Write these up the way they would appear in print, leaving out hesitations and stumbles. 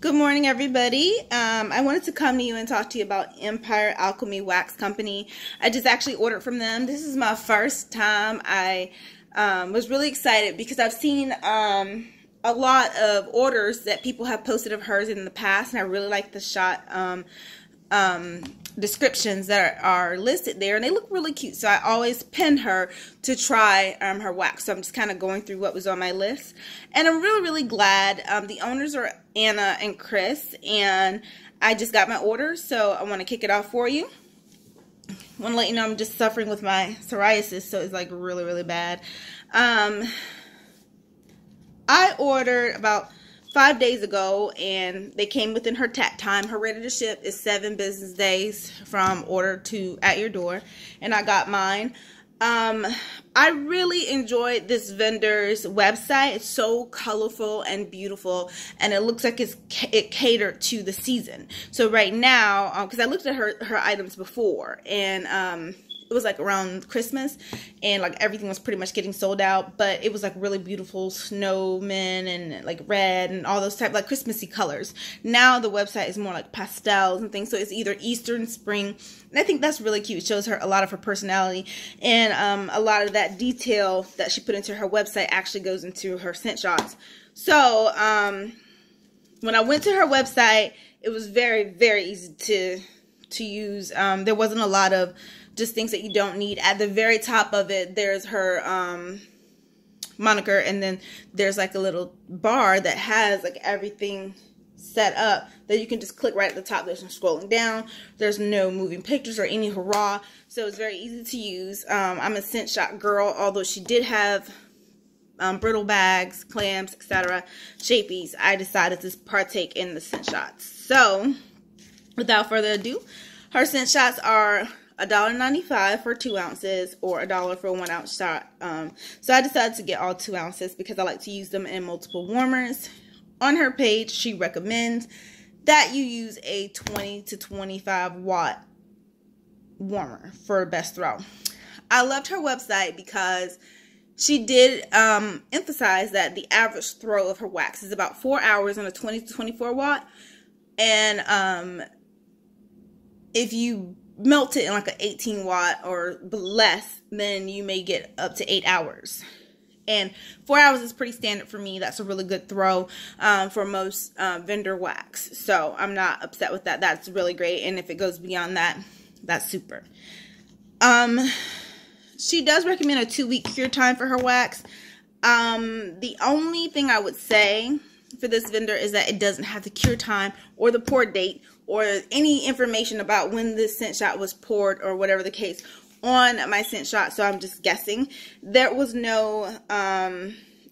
Good morning, everybody. I wanted to come to you and talk to you about Empire Alchemy Wax Company. I just actually ordered from them. This is my first time. I was really excited because I've seen a lot of orders that people have posted of hers in the past, and I really like the shot descriptions that are listed there, and they look really cute. So I always pin her to try her wax. So I'm just kind of going through what was on my list, and I'm really glad. The owners are Anna and Chris, and I just got my order, so I want to kick it off for you. I want to let you know I'm just suffering with my psoriasis, so it's like really bad. I ordered about 5 days ago, and they came within her tag time. Her ready to ship is 7 business days from order to at your door, and I got mine. I really enjoyed this vendor's website. It's so colorful and beautiful, and it looks like it catered to the season. So right now, because I looked at her items before, and it was like around Christmas, and like everything was pretty much getting sold out, but it was like really beautiful snowmen and like red and all those type like Christmassy colors. Now the website is more like pastels and things, so it's either Easter and spring, and I think that's really cute. It shows her a lot of her personality, and a lot of that detail that she put into her website actually goes into her scent shots. So when I went to her website, it was very easy to use. There wasn't a lot of just things that you don't need. At the very top of it, there's her moniker, and then there's like a little bar that has like everything set up that you can just click right at the top. There's no scrolling down. There's no moving pictures or any hurrah. So it's very easy to use. I'm a scent shot girl, although she did have brittle bags, clams, etc., shapies. I decided to partake in the scent shots. So without further ado, her scent shots are $1.95 for 2 ounces, or $1 for a 1 ounce shot. So I decided to get all 2 ounces because I like to use them in multiple warmers. On her page, she recommends that you use a 20 to 25 watt warmer for best throw. I loved her website because she did emphasize that the average throw of her wax is about 4 hours on a 20 to 24 watt, and if you melt it in like an 18 watt or less, then you may get up to 8 hours. And 4 hours is pretty standard for me. That's a really good throw for most vendor wax. So I'm not upset with that. That's really great. And if it goes beyond that, that's super. She does recommend a 2-week cure time for her wax. The only thing I would say for this vendor is that it doesn't have the cure time or the pour date or any information about when this scent shot was poured or whatever the case on my scent shot. So I'm just guessing. There was no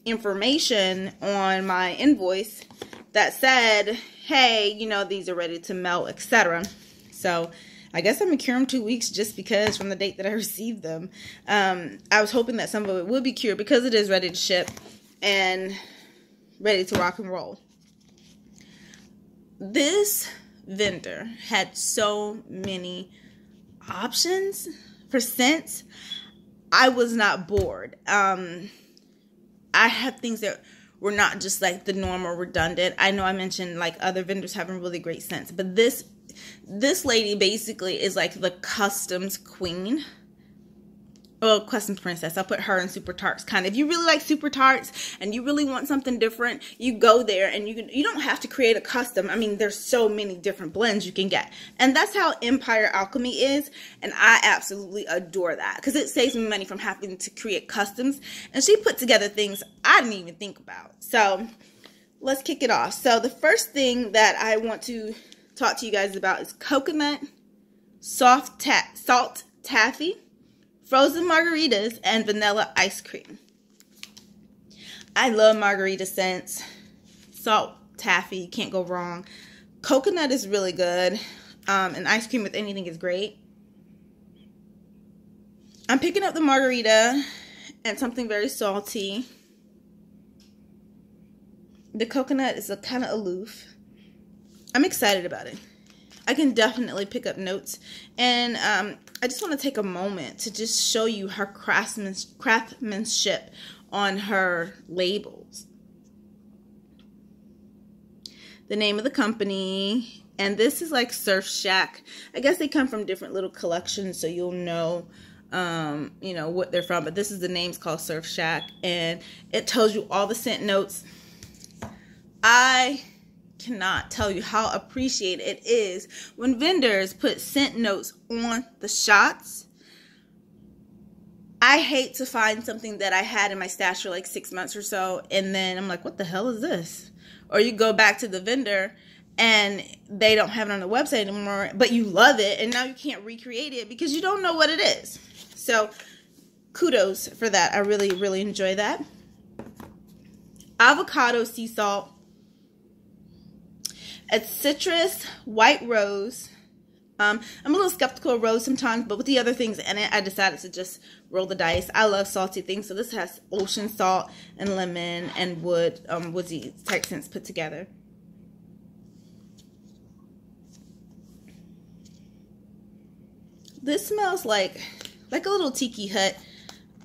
information on my invoice that said, hey, you know, these are ready to melt, etc. So I guess I'm gonna cure them 2 weeks just because from the date that I received them. I was hoping that some of it would be cured because it is ready to ship and ready to rock and roll. This vendor had so many options for scents. I was not bored. I have things that were not just like the normal redundant. I know I mentioned like other vendors having really great scents, but this lady basically is like the customs queen. Well, customs princess. I'll put her in super tarts kind of. If you really like super tarts and you really want something different, you go there, and you don't have to create a custom. I mean, there's so many different blends you can get, and that's how Empire Alchemy is, and I absolutely adore that because it saves me money from having to create customs, and she put together things I didn't even think about. So let's kick it off. So the first thing that I want to talk to you guys about is coconut, salt taffy, frozen margaritas, and vanilla ice cream. I love margarita scents. Salt taffy, you can't go wrong. Coconut is really good. And ice cream with anything is great. I'm picking up the margarita and something very salty. The coconut is kind of aloof. I'm excited about it. I can definitely pick up notes, and I just want to take a moment to just show you her craftsmanship on her labels. the name of the company. And this is like Surf Shack. I guess they come from different little collections, so you'll know, you know, what they're from. But this is the name's called Surf Shack, and it tells you all the scent notes. I cannot tell you how appreciated it is when vendors put scent notes on the shots. I hate to find something that I had in my stash for like 6 months or so, and then I'm like, what the hell is this? Or you go back to the vendor and they don't have it on the website anymore, but you love it, and now you can't recreate it because you don't know what it is. So kudos for that. I really, really enjoy that. Avocado sea salt. It's citrus, white rose. I'm a little skeptical of rose sometimes, but with the other things in it, I decided to just roll the dice. I love salty things, so this has ocean salt and lemon and woodsy type scents put together. This smells like a little tiki hut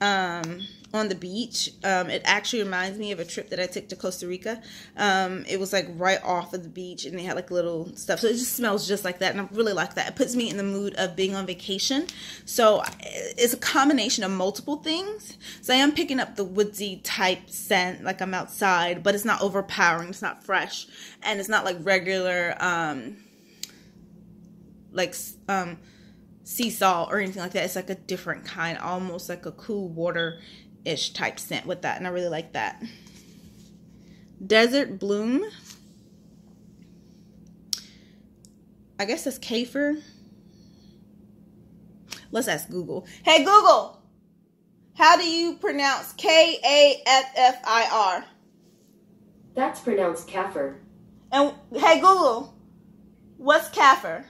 on the beach. It actually reminds me of a trip that I took to Costa Rica. It was like right off of the beach, and they had like little stuff, so it just smells just like that, and I really like that. It puts me in the mood of being on vacation. So it's a combination of multiple things. So I am picking up the woodsy type scent, like I'm outside, but it's not overpowering, it's not fresh, and it's not like regular sea salt or anything like that. It's like a different kind, almost like a cool water-ish type scent with that, and I really like that. Desert Bloom. I guess that's kaffir. Let's ask Google. Hey Google, how do you pronounce Kaffir? That's pronounced kaffir. And hey Google, what's kaffir?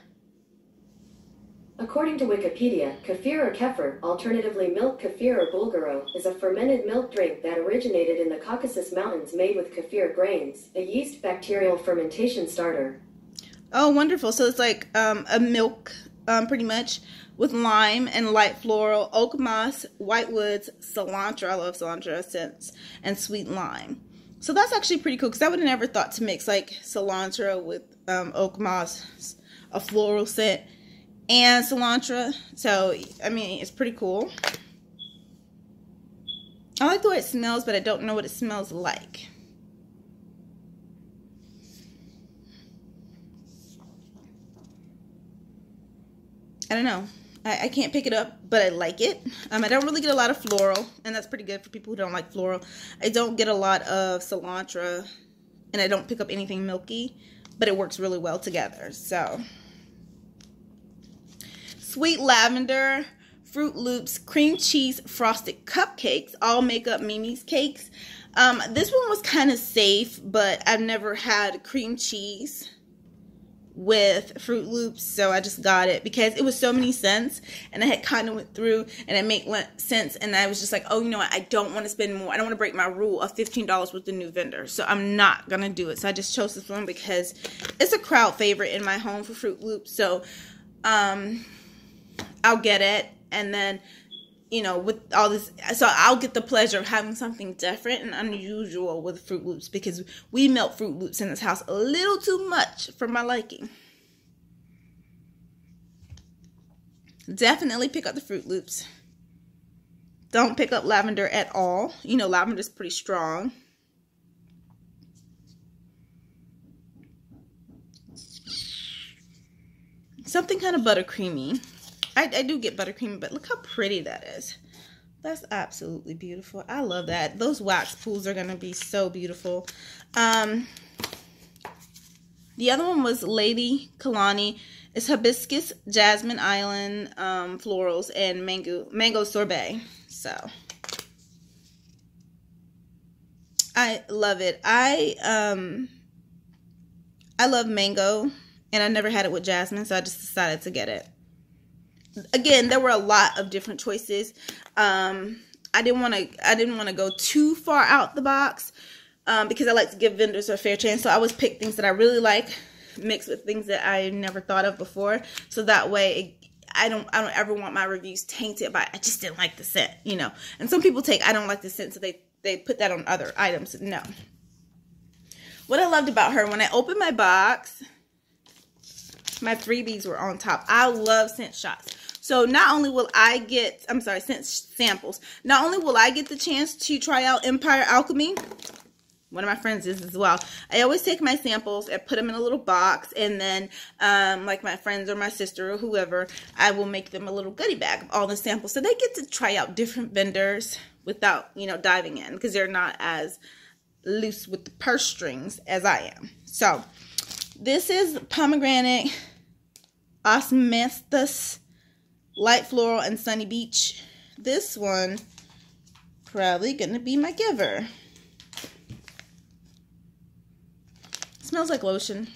According to Wikipedia, kefir or kefir, alternatively milk kefir or bulgaro, is a fermented milk drink that originated in the Caucasus Mountains made with kefir grains, a yeast bacterial fermentation starter. Oh, wonderful. So it's like a milk, pretty much, with lime and light floral, oak moss, white woods, cilantro, I love cilantro scents, and sweet lime. So that's actually pretty cool, because I would have never thought to mix like cilantro with oak moss, a floral scent, and cilantro. So I mean, it's pretty cool. I like the way it smells, but I don't know what it smells like. I don't know. I can't pick it up, but I like it. I don't really get a lot of floral, and that's pretty good for people who don't like floral. I don't get a lot of cilantro, and I don't pick up anything milky, but it works really well together. So Sweet Lavender, Fruit Loops, Cream Cheese Frosted Cupcakes, all make up Mimi's Cakes. This one was kind of safe, but I've never had cream cheese with Fruit Loops, so I just got it because it was so many cents, and I had kind of went through and it made sense, and I was just like, oh, you know what, I don't want to spend more. I don't want to break my rule of $15 with the new vendor, so I'm not gonna do it. So I just chose this one because it's a crowd favorite in my home for Fruit Loops. So I'll get it, and then, you know, with all this, so I'll get the pleasure of having something different and unusual with Fruit Loops, because we melt Fruit Loops in this house a little too much for my liking. Definitely pick up the Fruit Loops. Don't pick up lavender at all. You know, lavender's pretty strong. Something kind of buttercreamy. I do get buttercream, but look how pretty that is. That's absolutely beautiful. I love that. Those wax pools are going to be so beautiful. The other one was Lady Kalani. It's hibiscus, jasmine island, florals, and mango sorbet. So I love it. I love mango, and I never had it with jasmine, so I just decided to get it. Again, there were a lot of different choices. I didn't want to go too far out the box because I like to give vendors a fair chance. So I always pick things that I really like, mixed with things that I never thought of before. So that way, I don't ever want my reviews tainted by I just didn't like the scent, you know. And some people take I don't like the scent, so they put that on other items. No. what I loved about her, when I opened my box, my freebies were on top. I love scent shots. So not only will I get, scent samples. Not only will I get the chance to try out Empire Alchemy, one of my friends is as well. I always take my samples and put them in a little box, and then like my friends or my sister or whoever, I will make them a little goodie bag of all the samples, so they get to try out different vendors without, you know, diving in, because they're not as loose with the purse strings as I am. So this is pomegranate, osmanthus, light floral, and sunny beach. This one probably gonna be my giver. Smells like lotion.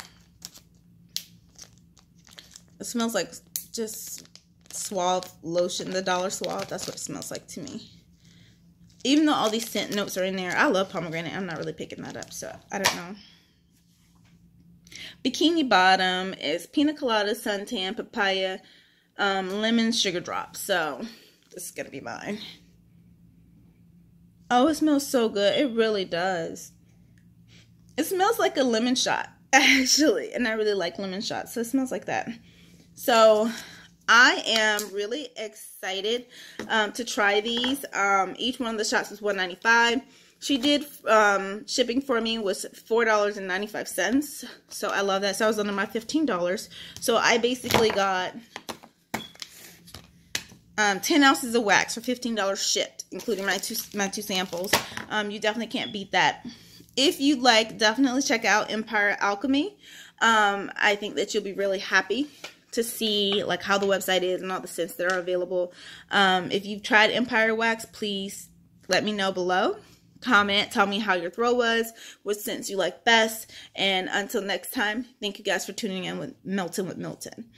It smells like just Suave lotion, the Dollar Suave. That's what it smells like to me. Even though all these scent notes are in there, I love pomegranate. I'm not really picking that up, so I don't know. Bikini Bottom is pina colada, suntan, papaya, lemon, sugar drops. So this is gonna be mine. Oh, it smells so good. It really does. It smells like a lemon shot, actually, and I really like lemon shots, so it smells like that. So I am really excited to try these. Each one of the shots was $1.95. She did shipping for me was $4.95, so I love that. So I was under my $15. So I basically got 10 ounces of wax for $15 shipped, including my two samples. You definitely can't beat that. If you'd like, definitely check out Empire Alchemy. I think that you'll be really happy to see like how the website is and all the scents that are available. If you've tried Empire Wax, please let me know below. Comment, tell me how your throw was, what scents you like best. And until next time, thank you guys for tuning in with Milton.